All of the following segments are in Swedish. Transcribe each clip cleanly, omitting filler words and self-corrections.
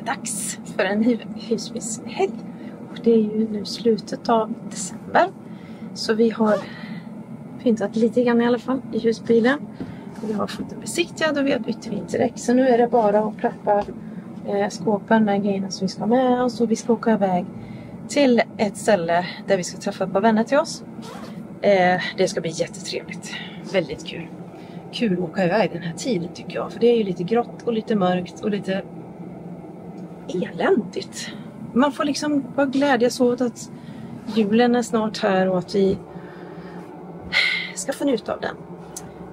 dags för en husbilshelg. Och det är ju nu slutet av december. Så vi har pyntat lite grann i alla fall i husbilen. Vi har fått den besiktigad och vi har bytt vinterdäck. Så nu är det bara att preppa skåpen med grejerna som vi ska ha med oss. Och vi ska åka iväg till ett ställe där vi ska träffa ett par vänner till oss. Det ska bli jättetrevligt. Väldigt kul. Kul att åka iväg den här tiden tycker jag. För det är ju lite grått och lite mörkt och lite eländigt. Man får liksom bara glädjas åt att julen är snart här och att vi ska få njuta av den.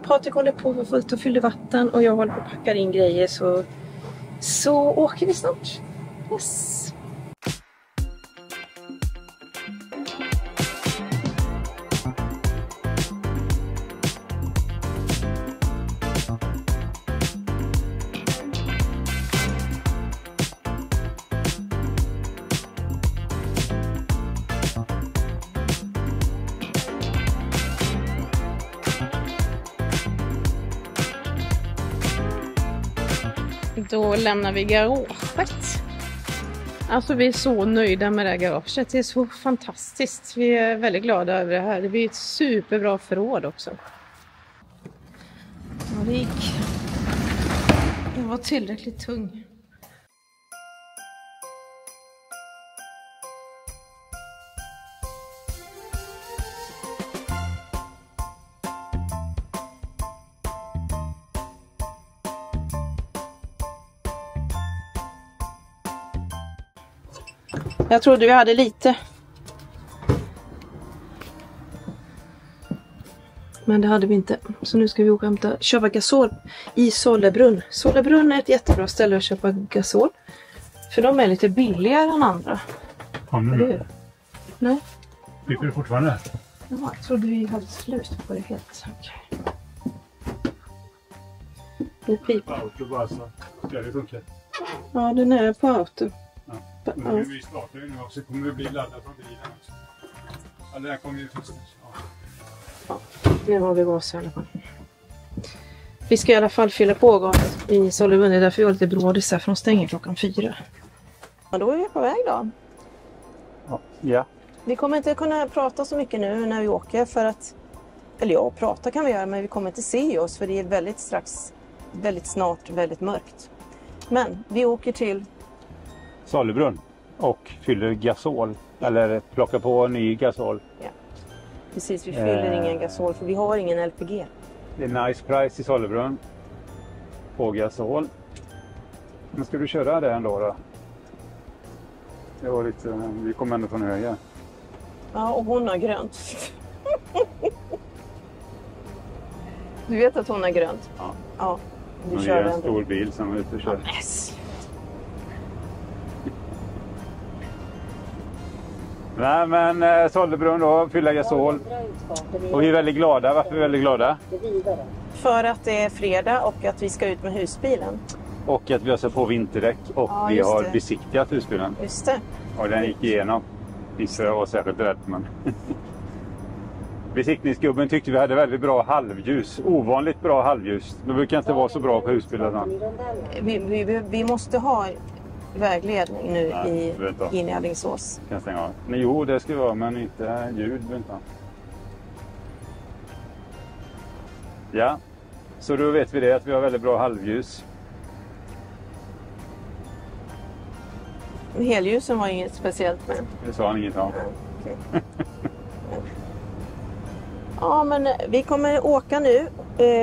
Patrik håller på för fullt och fyller vatten och jag håller på att packa in grejer så åker vi snart. Yes. Då lämnar vi garaget. Alltså vi är så nöjda med det här garaget. Det är så fantastiskt. Vi är väldigt glada över det här. Det blir ett superbra förråd också. Ja, det gick. Jag var tillräckligt tung. Jag trodde vi hade lite. Men det hade vi inte. Så nu ska vi åka och köpa gasol i Sollebrunn. Sollebrunn är ett jättebra ställe att köpa gasol. För de är lite billigare än andra. Nu. Nej. Piper du fortfarande? Ja, jag trodde vi hade slut på det helt. Okej. Det piper. Auto bara så. Ska det funka? Ja, den är på auto. Ja. Men vi startar ju nu och så kommer det bli laddat från bilen också. Ja, det här kommer ju först. Ja, nu har vi gas i alla fall. Vi ska i alla fall fylla på gaset i Sollebrunn. Det är därför vi har lite brådis här, för de stänger klockan 4. Ja, då är vi på väg då. Ja. Vi kommer inte kunna prata så mycket nu när vi åker för att... Eller ja, prata kan vi göra, men vi kommer inte se oss för det är väldigt snart väldigt mörkt. Men vi åker till... Sollebrunn och fyller gasol. Eller plockar på ny gasol. Ja, precis. Vi fyller ingen gasol för vi har ingen LPG. Det är nice price i Sollebrunn. På gasol. Men ska du köra det ändå då? Det var lite... Vi kommer ändå från höger. Ja, och hon har grönt. Du vet att hon har grönt? Ja. Ja. Du kör en stor bil som är ute och kör. Yes. Nej men Sollebrunn då, fylla gasol. Och vi är väldigt glada. Varför är vi väldigt glada? För att det är fredag och att vi ska ut med husbilen. Och att vi har satt på vinterdäck och ja, vi har besiktigat husbilen. Just det. Och den gick igenom. Inte jag var särskilt rädd men... Besiktningsgubben tyckte vi hade väldigt bra halvljus. Ovanligt bra halvljus. Det brukar inte vara så bra på husbilarna. Vi måste ha vägledning nu in i Alingsås. Kan jag stänga av? Nej, jo, det ska vara, men inte ljud. Inte. Ja, så då vet vi det att vi har väldigt bra halvljus. Helljusen var inget speciellt med. Det sa han inget om. Okay. Ja, men vi kommer åka nu,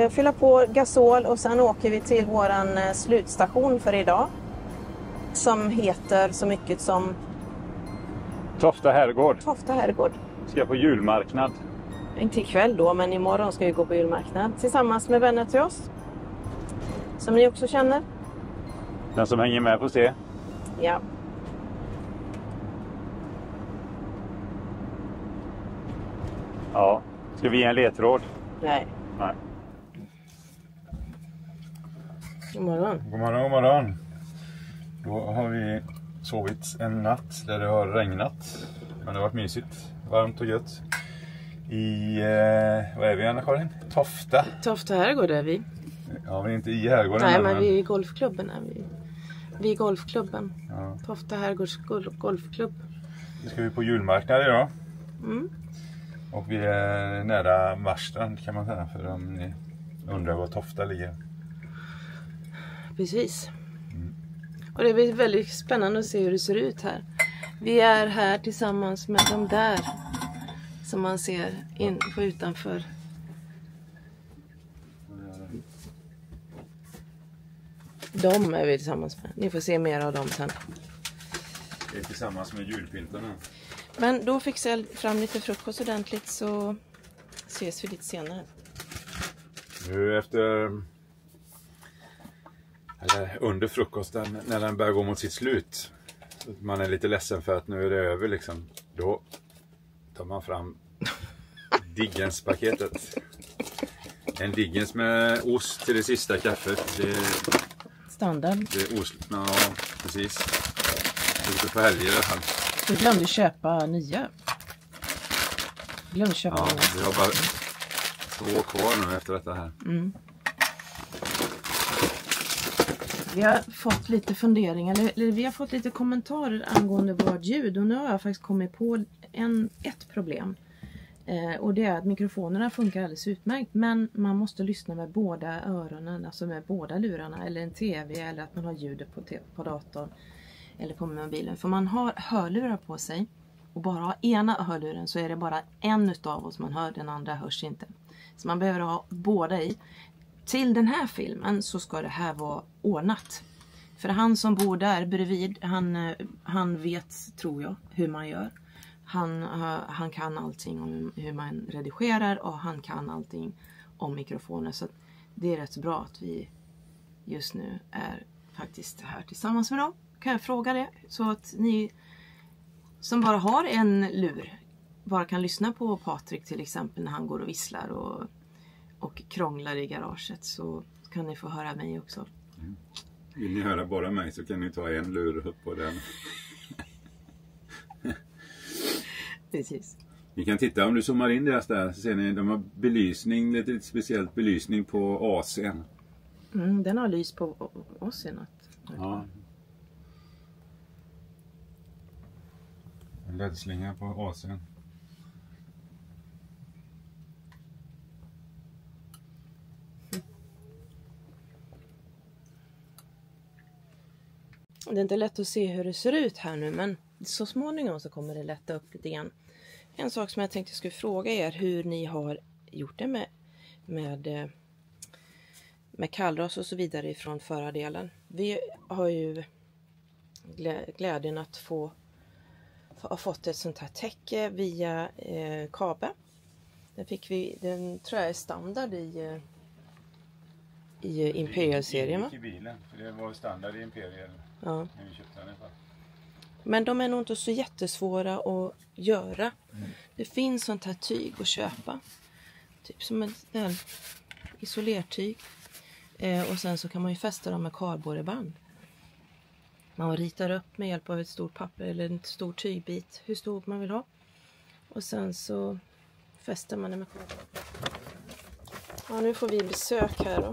fylla på gasol och sen åker vi till våran slutstation för idag. Som heter så mycket som... Tofta herrgård. Tofta herrgård. Ska på julmarknad. Inte ikväll då, men imorgon ska vi gå på julmarknad. Tillsammans med vänner till oss. Som ni också känner. Den som hänger med får se. Ja. Ja. Ska vi ge en ledtråd? Nej. Nej. God morgon. God morgon, god morgon. Då har vi sovit en natt där det har regnat. Men det har varit mysigt. Varmt och gött. I, vad är vi Anna-Karin? Tofta. Tofta herrgård är vi. Ja, men inte i herrgården. Nej, men vi är i golfklubben är vi. Vi är golfklubben. Ja. Tofta Herrgårds golfklubb. Nu ska vi på julmarknad idag. Mm. Och vi är nära Marstrand kan man säga. För om ni undrar var Tofta ligger. Precis. Och det är väldigt spännande att se hur det ser ut här. Vi är här tillsammans med de där som man ser in på utanför. De är vi tillsammans med. Ni får se mer av dem sen. Vi är tillsammans med julpyntarna. Men då fixar jag fram lite frukost ordentligt så ses vi lite senare. Nu under frukosten när den börjar gå mot sitt slut. Man är lite ledsen för att nu är det över liksom. Då tar man fram Diggenspaketet. En Diggens med ost till det sista kaffet. Det är standard. Det är ost, ja precis. Ute på helger i alla fall. Du glömde köpa nya. Ja, vi har bara 2 kvar nu efter detta här. Mm. Vi har fått lite funderingar, eller vi har fått lite kommentarer angående vårt ljud. Och nu har jag faktiskt kommit på ett problem. Och det är att mikrofonerna funkar alldeles utmärkt. Men man måste lyssna med båda öronen, alltså med båda lurarna. Eller en tv, eller att man har ljudet på datorn. Eller på mobilen. För man har hörlurar på sig. Och bara har ena hörluren så är det bara en utav oss man hör, den andra hörs inte. Så man behöver ha båda i. Till den här filmen så ska det här vara ordnat. För han som bor där bredvid, han vet, tror jag, hur man gör. Han kan allting om hur man redigerar och han kan allting om mikrofoner. Så det är rätt bra att vi just nu är faktiskt här tillsammans med dem. Kan jag fråga det? Så att ni som bara har en lur bara kan lyssna på Patrik till exempel när han går och visslar och krånglar i garaget, så kan ni få höra mig också. Mm. Vill ni höra bara mig så kan ni ta en lur upp på den. Precis. Ni kan titta om du zoomar in deras där så ser ni de har belysning, lite speciellt belysning på AC:n. Den har lys på oss i natt. Ja. En LED-slinga på AC:n. Det är inte lätt att se hur det ser ut här nu, men så småningom så kommer det lätta upp lite grann. En sak som jag tänkte skulle fråga er hur ni har gjort det med kallras och så vidare ifrån förardelen. Vi har ju glädjen att ha fått ett sånt här täcke via Kabe. Den tror jag är standard i Imperial-serien, va? I bilen, för det var standard i Imperial. Ja. När vi köpte den i alla fall. Men de är nog inte så jättesvåra att göra. Det finns sånt här tyg att köpa. Typ som en isolertyg. Och sen så kan man ju fästa dem med kardborreband. Man ritar upp med hjälp av ett stort papper eller en stor tygbit. Hur stor man vill ha. Och sen så fäster man det med kardborreband. Ja, nu får vi besök här då.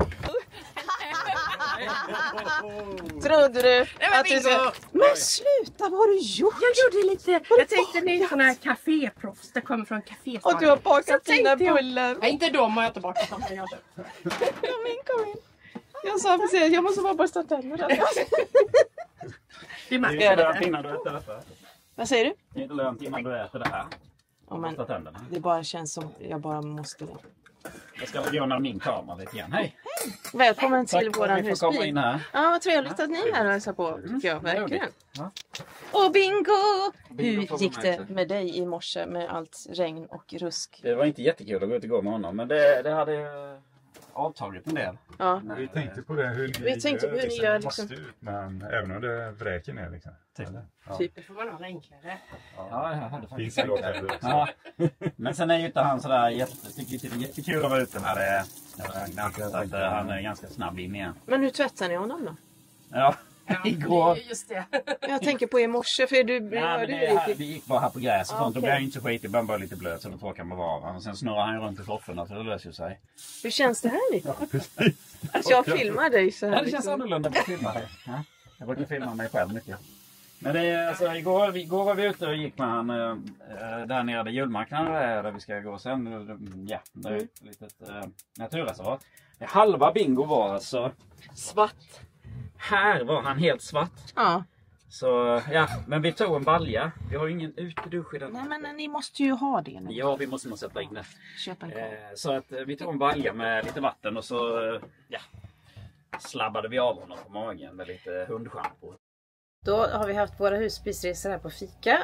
Trodde du att du ska... Men sluta, vad har du gjort? Jag gjorde lite... Jag tänkte ni är såna här kaféproffs. Det kommer från kaféstaden. Och du har bakat dina bullar. Nej, inte de har jag inte bakat. Kom in. Jag sa precis, jag måste bara borsta tänderna. Det är lönt innan du äter detta. Vad säger du? Det är inte lönt innan du äter det här. Ja, men det bara känns som jag bara måste det. Jag ska gå ner min kamera lite igen. Hej! Välkommen till våran husbil. Komma in här. Ja, vad trevligt att ni är här och hälsar på, tycker jag verkligen. Ja. Och bingo! Hur gick det med dig i morse med allt regn och rusk? Det var inte jättekul att gå ut och gå med honom, men det hade avtagit en del. Ja. Vi tänkte på det, hur ni gör liksom. Men även om det vräker ner liksom. Ja. Typ. Det får man ha enklare. Ja, jag hade faktiskt tänkt det. Ja. Men sen är ju inte han sådär jättekul att vara ute när det regnar. Så att han är ganska snabb in igen. Men hur tvättar ni honom då? Ja, igår. Just det. Jag tänker på i morse, för vi gick bara här på gräs och sånt. Då blir jag inte så skitig, bara lite blöt så då torkar man av honom. Sen snurrar han runt i sofforna så det löser sig. Hur känns det här lite? Att jag filmar dig så här. Ja, det känns annorlunda på filmar. Ja. Jag brukar filma mig själv mycket. Men det är, alltså, igår var vi ute och gick med han där nere vid julmarknaden där vi ska gå sen. Ja, det är ett litet naturreservat. Halva bingo var alltså svart. Här var han helt svart. Ja. Så ja, men vi tog en balja. Vi har ju ingen utedusch i den. Nej, men ni måste ju ha det nu. Ja, vi måste nog sätta in det. Köpa en korv. Så att vi tog en balja med lite vatten och så ja, slabbade vi av honom på magen med lite hundschampo. Då har vi haft våra husbilsresor här på fika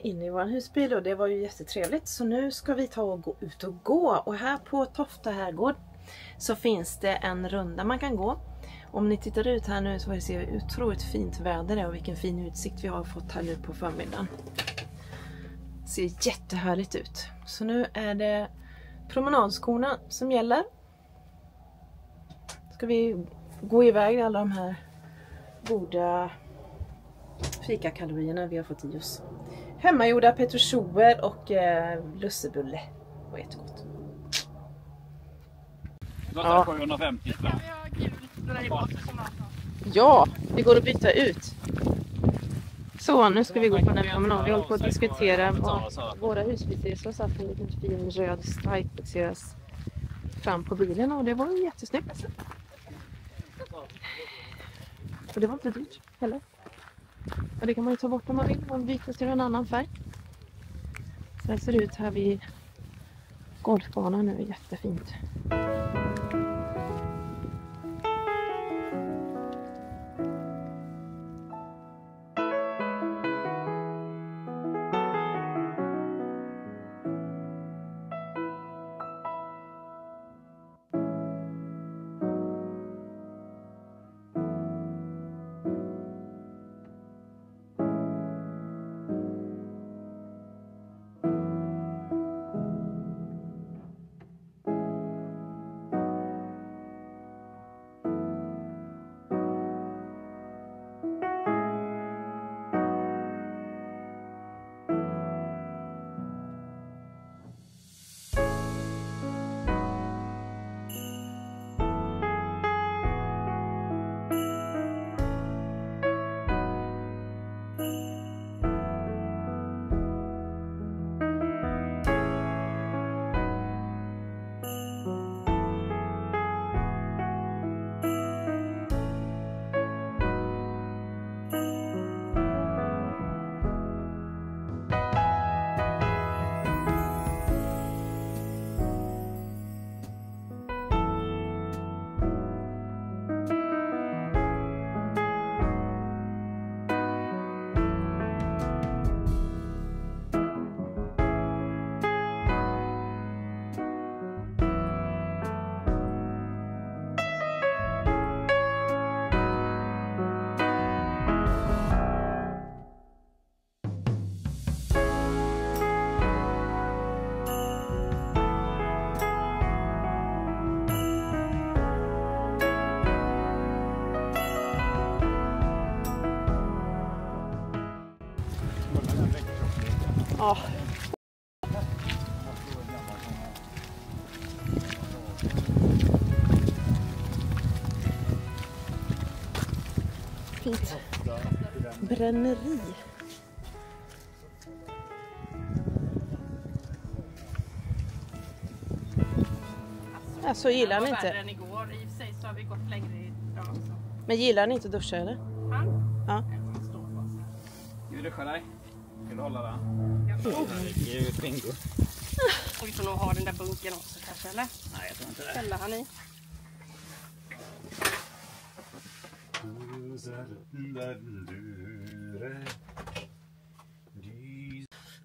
inne i vår husbil och det var ju jättetrevligt. Så nu ska vi ta och gå ut och gå. Och här på Tofta herrgård så finns det en runda man kan gå. Om ni tittar ut här nu så får ni se hur otroligt fint väder är och vilken fin utsikt vi har fått här nu på förmiddagen. Det ser jättehärligt ut. Så nu är det promenadskorna som gäller. Ska vi gå iväg alla de här goda fikakalorierna vi har fått i oss. Hemmagjorda petruschoer och lussebulle. Det var jättegott. Det kostar 750 spänn. Ja, vi går att byta ut. Så, nu ska vi gå på den här promenaden. Vi håller på att diskutera våra husbilsresor. Så att en liten fin röd stripe fixeras fram på bilen och det var ju jättesnyggt. Och det var inte dyrt heller. Och det kan man ju ta bort om man vill och byta till en annan färg. Så här ser det ut här vid golfbanan nu, jättefint. Ja. Fint. Bränneri. Ja, så gillar han inte. Än igår. I och för sig så har vi gått längre idag också. Men gillar han inte att duscha eller? Han? Ja. Ska vi duscha dig? Ska du hålla den? Ja. Det är ju ett bingo. Och vi får nog ha den där bunken också kanske, eller? Nej, jag tror inte det. Ställer han i?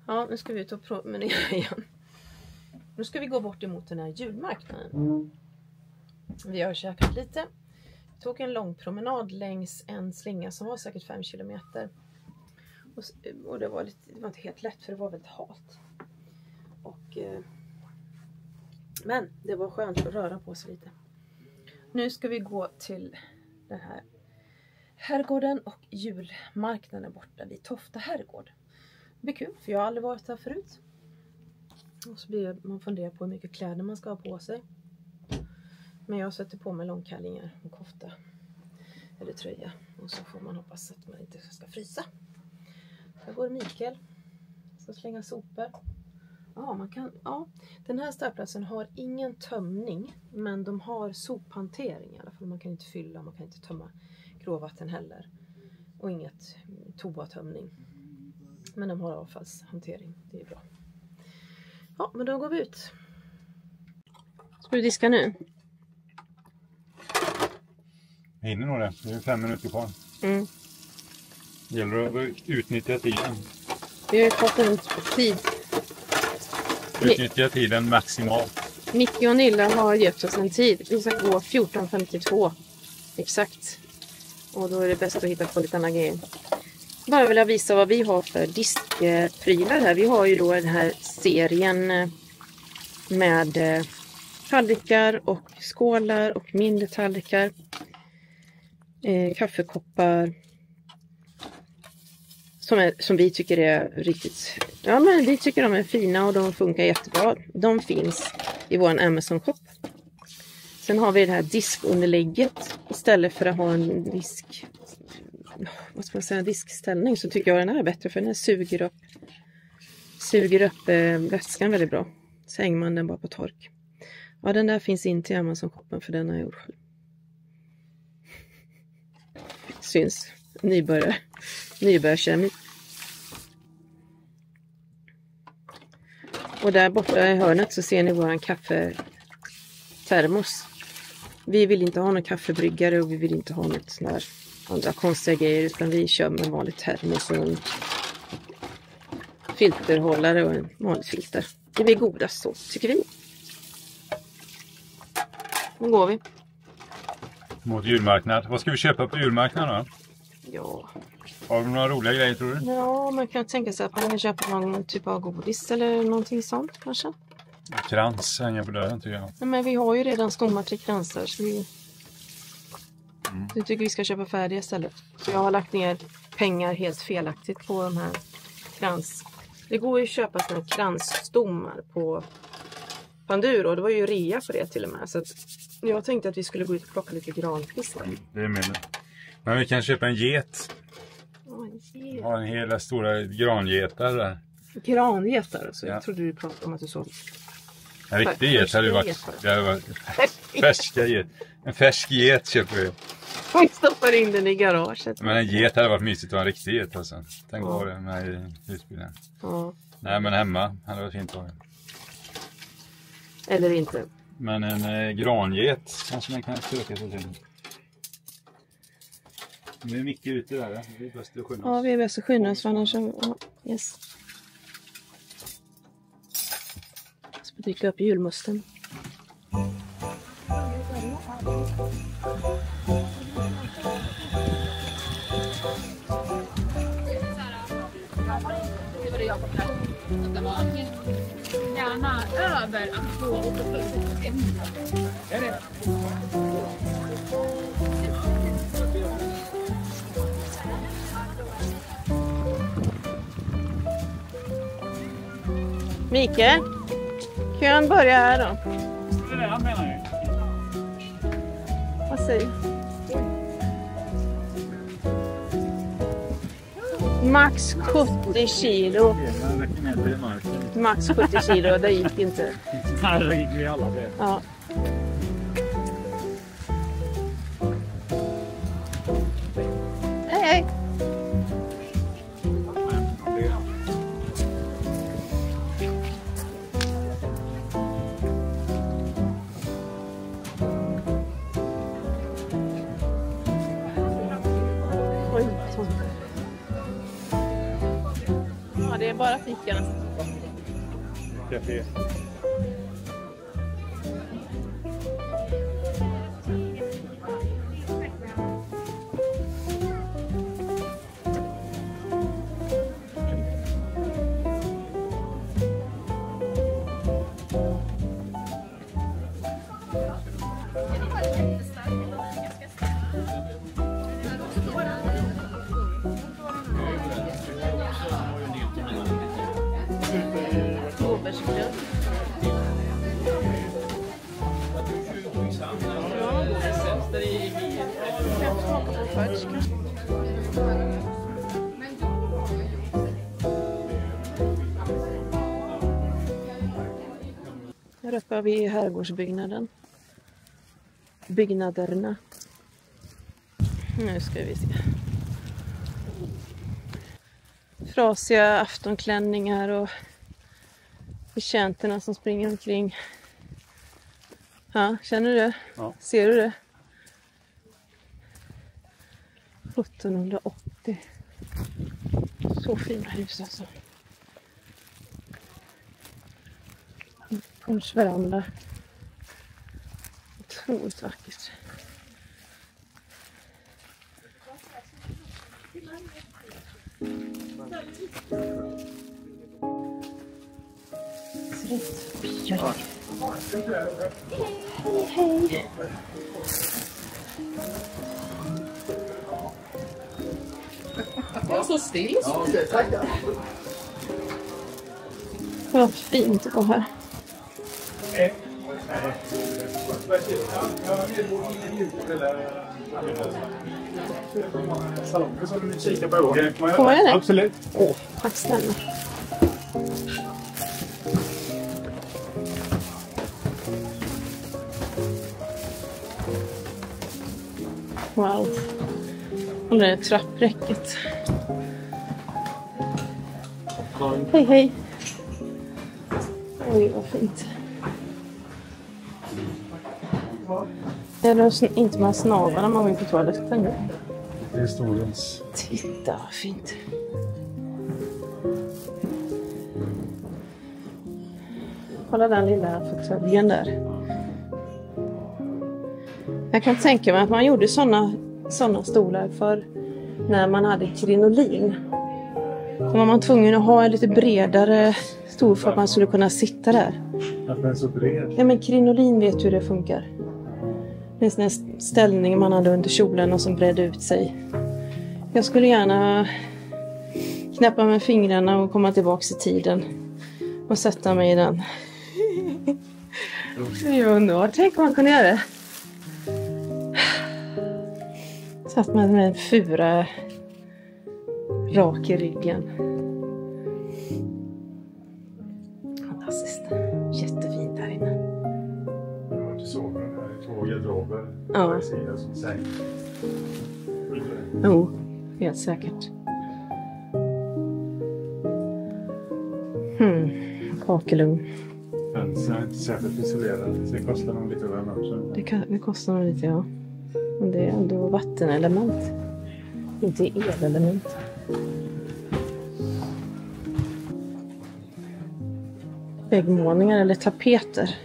Ja, nu ska vi ut och promenera igen. Nu ska vi gå bort emot den här julmarknaden. Vi har käkat lite. Vi tog en lång promenad längs en slinga som var säkert 5 kilometer. Och det var inte helt lätt för det var väldigt halt. Men det var skönt att röra på sig lite. Nu ska vi gå till den här herrgården och julmarknaden borta vid Tofta herrgård. Det blir kul för jag har aldrig varit där förut. Och så blir man funderar på hur mycket kläder man ska ha på sig. Men jag sätter på mig långkallingar och kofta. eller tröja. Och så får man hoppas att man inte ska frysa. Här går Mikael. Ska slänga sopor. Ja, den här städplatsen har ingen tömning, men de har sophantering i alla fall. Man kan inte fylla, man kan inte tömma gråvatten heller. Och inget toatömning. Men de har avfallshantering, det är bra. Ja, men då går vi ut. Ska du diska nu? Jag hinner nog det. Det är 5 minuter kvar. Mm. Det gäller att utnyttja tiden. Vi har ju fått en tid. Utnyttja tiden maximalt. Micke och Nilla har gett oss en tid. Vi ska gå 14.52. Exakt. Och då är det bäst att hitta på lite andra grejer. Bara vill jag visa vad vi har för diskprylar här. Vi har ju då den här serien med tallrikar och skålar och mindre tallrikar. Kaffekoppar. Som vi tycker är riktigt... Ja, men vi tycker de är fina och de funkar jättebra. De finns i vår Amazon-shop. Sen har vi det här diskunderlägget. Istället för att ha en disk... Vad ska man säga? Diskställning, så tycker jag den här är bättre. För den här suger upp vätskan väldigt bra. Så hänger man den bara på tork. Ja, den där finns inte i Amazon-shoppen, för den har jag gjort själv. Syns. Nybörjarkeramik. Och där borta i hörnet så ser ni våran kaffetermos. Vi vill inte ha någon kaffebryggare och vi vill inte ha något sån där andra konstiga grejer, utan vi kör med en vanlig termos och en filterhållare och en vanlig filter. Det blir godast så, tycker vi. Nu går vi. Mot julmarknad. Vad ska vi köpa på julmarknaden då? Ja. Har du några roliga grejer, tror du? Ja, man kan tänka sig att man kan köpa någon typ av godis eller någonting sånt kanske. Krans hänger på dörren, tycker jag. Nej, men vi har ju redan stommar till kransar, så jag tycker vi ska köpa färdiga istället. Så jag har lagt ner pengar helt felaktigt på de här krans. Det går ju att köpa såna kransstommar på Panduro. Det var ju rea på det till och med. Så att jag tänkte att vi skulle gå ut och plocka lite grankvistar. Det är meningen. Men vi kan köpa en get. Ha en hela stora grangetar där. Grangetar alltså? Ja. Jag trodde du pratade om att du såg. En riktig get hade ju varit färska get. En färsk get köper vi. Vi stoppar in den i garaget. Men en get hade varit mysigt att ha en riktig get alltså. Tänk på det med i husbilen. Ja. Nej, men hemma hade varit fint att ha. Eller inte. Men en granget kanske man kan söka sig till. Vi är mycket ute där, ja. Vi är bäst att skynda oss. Ja, vi är bäst att skynda oss, annars så... Ja, yes. Jag ska dyka upp julmusten. Gärna över att få är det? Mikael, kön börjar här då. Det är det han menar ju. Vad säger du? Max 70 kilo. Max 70 kilo, det gick inte. Nej, det gick vi alla det. Ja. Hej, hej. Oj, sånt. Ja, det är bara fikarna. Café. Blåbärsgröt. undersköterska. Här uppe har vi herrgårdsbyggnaden. Byggnaderna. Nu ska vi se. Frasiga aftonklänningar och betjänterna som springer omkring. Ja, känner du det? Ja. Ser du det? 1780. Så fina hus alltså. Portsveranda. Otroligt vackert. Ser ut. Oj, oj. Hej, hej. Det var så still. Vad fint att gå här. Får jag det? Absolut. Åh, tack snälla. Wow. Och det är trappräcket. Hej, hej. Oj, vad fint. Det är inte man snavar när man går in på toaletten. Det är historiens. Titta, vad fint. Kolla den lilla fåtöljen där. Jag kan tänka mig att man gjorde såna stolar för när man hade krinolin. Då var man tvungen att ha en lite bredare stol för att man skulle kunna sitta där. Att den är så bred. Ja, men krinolin vet hur det funkar. Det är en sån här ställning man hade under kjolen och som bredde ut sig. Jag skulle gärna knäppa med fingrarna och komma tillbaka i tiden och sätta mig i den. Det är underbart. Tänk om man kunde göra det. Satt man med en fura rak i ryggen. Fantastiskt. Jättefint här inne. Du såg den här 2 garderober. Ja. Som säng. Jo, helt säkert. Kakelugn. Fönstren är inte särskilt isolerade. Så det kostar nog lite värme också. Det kostar nog lite, ja. Men det är ändå vattenelement. Inte elelement. Väggmålningar eller tapeter.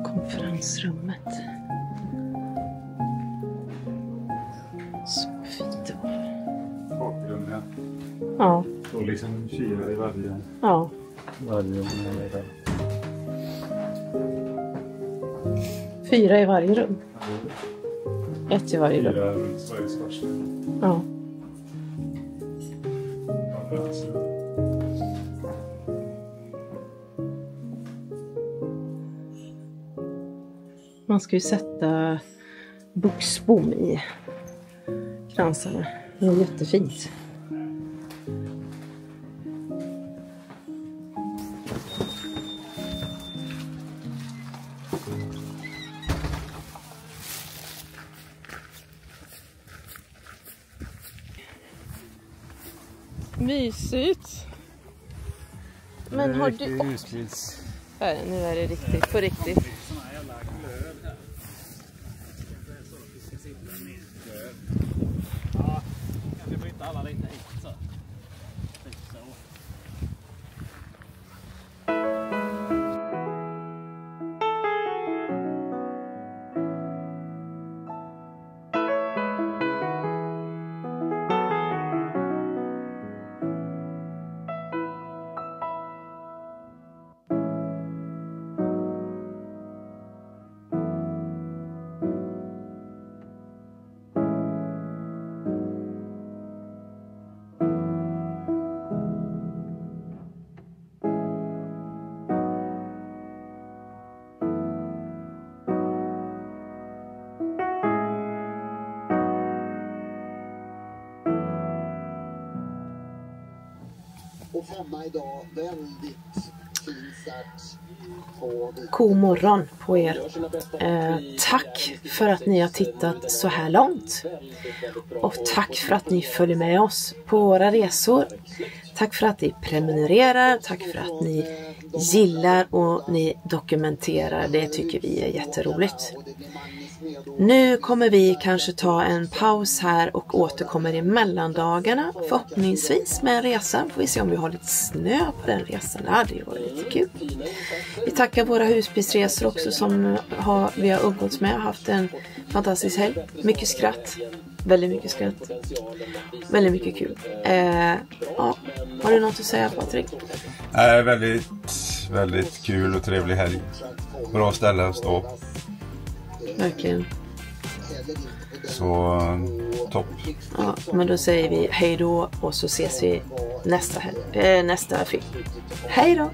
Konferensrummet. Så fint det var. Kakelugnen. Ja. Och liksom 4 i varje. Ja. Varje 4 i varje rum. 1 i varje rum. 4 runt Sveriges första. Ja. Man ska ju sätta buxbom i kransarna. Det är jättefint. Mysigt. Men har du... Här, nu är det riktigt, på riktigt. Ja, kanske bryta alla lite hit så. God morgon på er. Tack för att ni har tittat så här långt. Och tack för att ni följer med oss på våra resor. Tack för att ni prenumererar. Tack för att ni gillar och ni dokumenterar. Det tycker vi är jätteroligt. Nu kommer vi kanske ta en paus här och återkommer i mellandagarna. Förhoppningsvis med en resa. Får vi se om vi har lite snö på den resan. Ja, det var lite kul. Vi tackar våra husbilsresor också som vi har umgåtts med. Haft en fantastisk helg. Mycket skratt. Väldigt mycket skratt. Väldigt mycket kul. Ja, har du något att säga, Patrik? Väldigt, väldigt kul och trevlig helg. Bra ställe att stå. Verkligen. Så topp. Ja, men då säger vi hej då och så ses vi nästa film. Hej då!